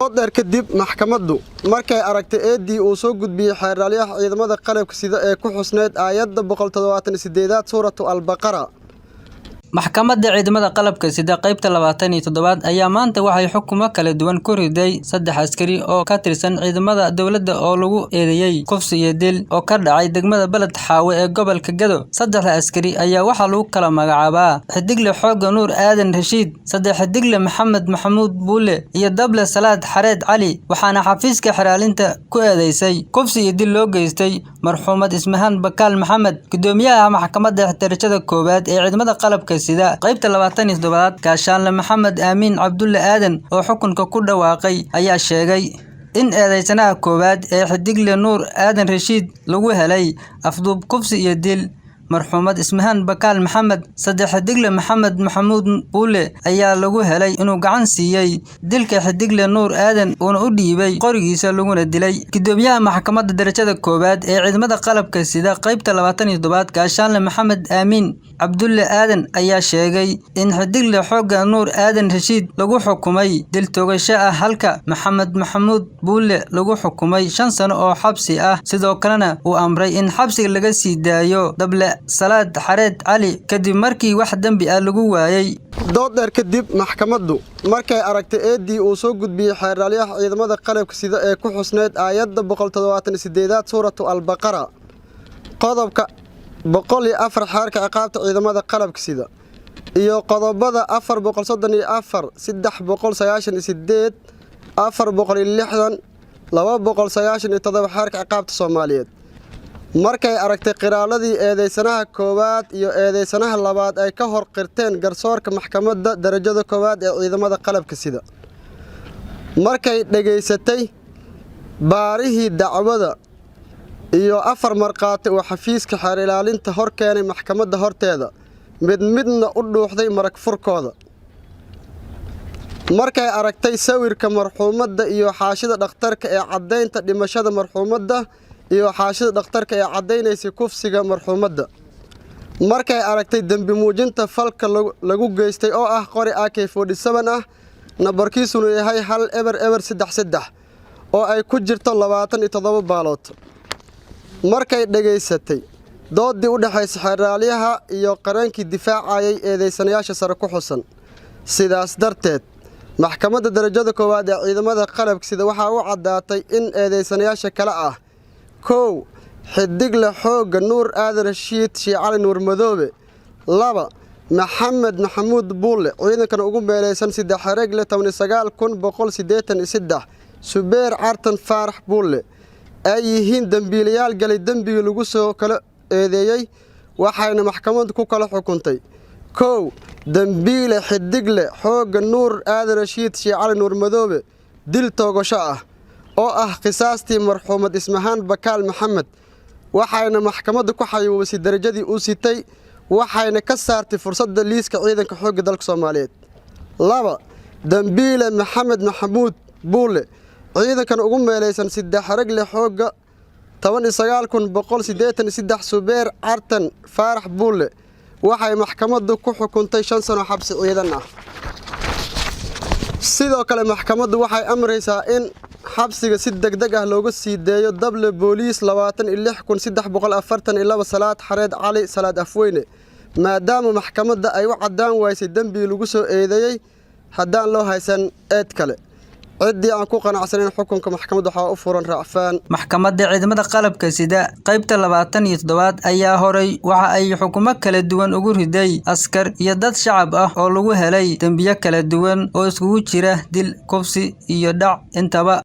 dood dheer kadib maxkamaddu markay aragtay eedii uu soo gudbiyay xeeralyaha ciidamada qalabka sida ee ku xusneed aayadda 178 suuratu al-baqara. maxkamadda ciidamada qalabka sida qaybta 27 ayaa maanta waxay xukumo kala duwan ku riday 3 askari oo ka tirsan ciidamada dawladda oo lagu eedeeyay kufsi iyo dil oo ka dhacay degmada Balad Xaawe ee gobolka Gado. 3 askari ayaa waxa lagu kala magacaabaa Xidigle Xooga Nuur Aadan Rashiid, Xidigle Maxamed Maxamuud Buule iyo Dable Salaad Xareed Cali, waxaana xafiiska xiraalinta ku eedeysay kufsi iyo dil loo geystay marxuumad Ismahan Bakaal Maxamed, gudoomiyaha maxkamadda darajada koowaad ee ciidamada qalabka sida qaybta 27 Gaashaanle Maxamed Aamin Cabdulle Aadan oo xukunka ku dhawaaqay ayaa sheegay in eedeysanaha koowaad ee Xidigle Nuur Aadan Rashiid lagu helay afduub kufsi iyo dil marxuumad Ismahan Bakaal Maxamed. Xidigle Maxamed Maxamuud Buule ayaa lagu helay inuu gacan siiyay dilka Xidigle Nuur Aadan oo u dhiibay qorigiisa laguna dilay. Gudoomiyaha maxkamadda darajada koowaad ee ciidamada qalabka sida qaybta 27 Gaashaanle Maxamed Aamin Cabdulle Aadan ayaa sheegay in Xidigle Xooga Nuur Aadan Rashiid lagu xukumay dil toogasho ah halka Maxamed Maxamuud Buule lagu xukumay 5 sano oo xabsi ah, sidoo kalena uu amray in xabsiga laga sii daayo Dable Salaad Xareed Cali kadib markii wax dambi ah lagu waayay. dood dheer kadib maxkamaddu markay aragtay eedii uu soo gudbiyay xeeralyaha ciidamada qalabka sida ee ku xusneed aayadda 178 suuratu al-baqara qodobka 104 xeerka ciqaabta ciidamada qalabka sida iyo qodobada 434 398 460 297 xeerka ciqaabta Soomaaliyeed. markay aragtay qiraaladii eedeysanaha koowaad iyo eedeysanaha labaad ay ka hor qirteen garsoorka maxkamadda darajada koowaad ee ciidamada qalabka sida markay dhageysatay baarihii dacwada iyo 4 marqaati oo xafiiska xeer ilaalinta hor keenay maxkamadda horteeda midna u dhuuxday marag furkooda markay aragtay sawirka marxuumadda iyo xaashida dhakhtarka ee cadeynta dhimashada marxuumadda iyo xaashida dhakhtarka ee cadeynaysa kufsiga marxuumadda markay aragtay dambi muujinta falka lagu geystay oo ah qori AK47 ah nabarkiisuna yahay 1-eber-eber-3-3 oo ay ku jirto 27 baalood markay dhageysatay doodii u dhaxaysay xeraalyaha iyo qareenkii difaacayay eedeysanayaasha sare ku xusan sidaas darteed maxkamadda darajada koowaad ee ciidamada qalabka sida waxa uu cadaatay in eedeysanayaasha kala ah kow Xidigle Xooga Nuur Aadan Rashiid Cali Nuur Madoobe 2 Maxamed Maxamuud Buule ciidankan ugu meeleysan 3 xeregle 19183 Subeer Cartan Faarax Buule ay yihiin dambiilayaal galay dambiga lagu soo kala eedeeyay waxayna maxkamaddu ku kala xukuntay kow dambiile Xidigle Xooga Nuur Aadan Rashiid Cali Nuur Madoobe dil toogasho ah oo ah qisaastii marxuumad Ismahan Bakaal Maxamed waxayna maxkamaddu ku xayuubisay darajadii uu sitay waxayna ka saartay fursadda liiska ciidanka xoogga dalka Soomaaliyeed 2 dambiile Maxamed Maxamuud Buule ciidankan ugu meeleysan 3 xeregle xooga 19183 Subeer Cartan Faarax Buule waxay maxkamaddu ku xukuntay 5 sano xabsi ciidan ah. sidoo kale maxkamaddu waxay amraysaa in xabsiga si degdeg ah looga sii deeyo Dable Booliis 26342 Salaad Xareed Cali Salaad Afweyne maadaama maxkamadda ay u cadaan waysay dambi lagu soo eedeeyay haddaan loo haysan eed kale cidii aan ku qanacsanayn xukunka maxkamadda waxa u furan raacfaan. maxkamadda ciidamada qalabka sida qaybta 27 ayaa horay waxa ay xukumo kala duwan ugu riday askar iyo dad shacab ah oo lagu helay dambiyo kala duwan oo isugu jira dil, kufsi iyo dhac intaba.